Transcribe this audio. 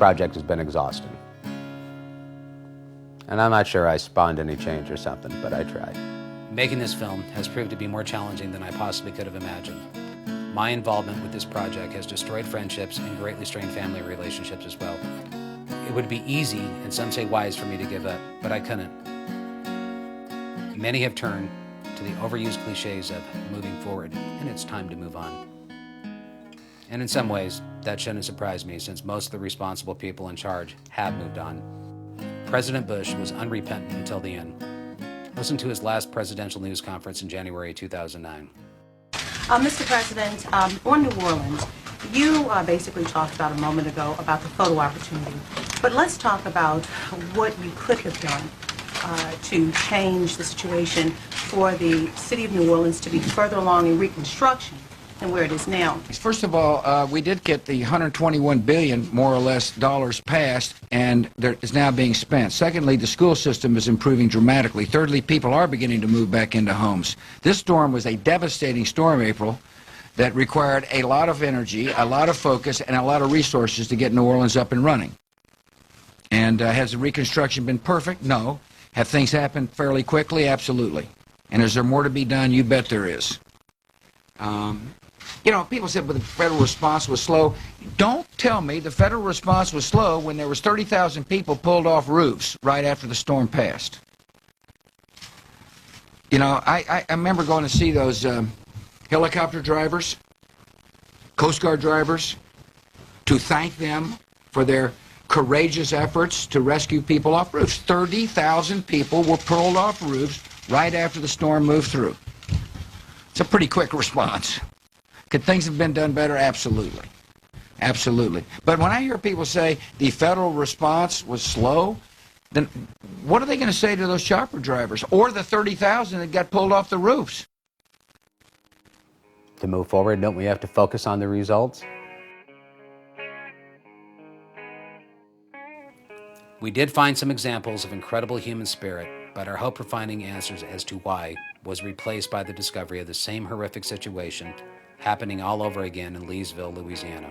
project has been exhausting. And I'm not sure I spawned any change or something, but I tried. Making this film has proved to be more challenging than I possibly could have imagined. My involvement with this project has destroyed friendships and greatly strained family relationships as well. It would be easy, and some say wise, for me to give up, but I couldn't. Many have turned to the overused cliches of moving forward, and it's time to move on. And in some ways, that shouldn't surprise me, since most of the responsible people in charge have moved on. President Bush was unrepentant until the end. Listen to his last presidential news conference in January 2009. Mr. President, on New Orleans, you basically talked about a moment ago about the photo opportunity. But let's talk about what you could have done to change the situation for the city of New Orleans to be further along in reconstruction than where it is now. First of all, we did get the $121 billion, more or less, dollars passed, and there is now being spent. Secondly, the school system is improving dramatically. Thirdly, people are beginning to move back into homes. This storm was a devastating storm, April, that required a lot of energy, a lot of focus, and a lot of resources to get New Orleans up and running. And has the reconstruction been perfect? No. Have things happened fairly quickly? Absolutely. And is there more to be done? You bet there is. You know, people said, but the federal response was slow. Don't tell me the federal response was slow when there was 30,000 people pulled off roofs right after the storm passed. You know, I remember going to see those helicopter drivers, Coast Guard drivers, to thank them for their courageous efforts to rescue people off roofs. 30,000 people were pulled off roofs right after the storm moved through. It's a pretty quick response. Could things have been done better? Absolutely. Absolutely. But when I hear people say the federal response was slow, then what are they going to say to those chopper drivers or the 30,000 that got pulled off the roofs? To move forward, don't we have to focus on the results? We did find some examples of incredible human spirit, but our hope for finding answers as to why was replaced by the discovery of the same horrific situation happening all over again in Leesville, Louisiana.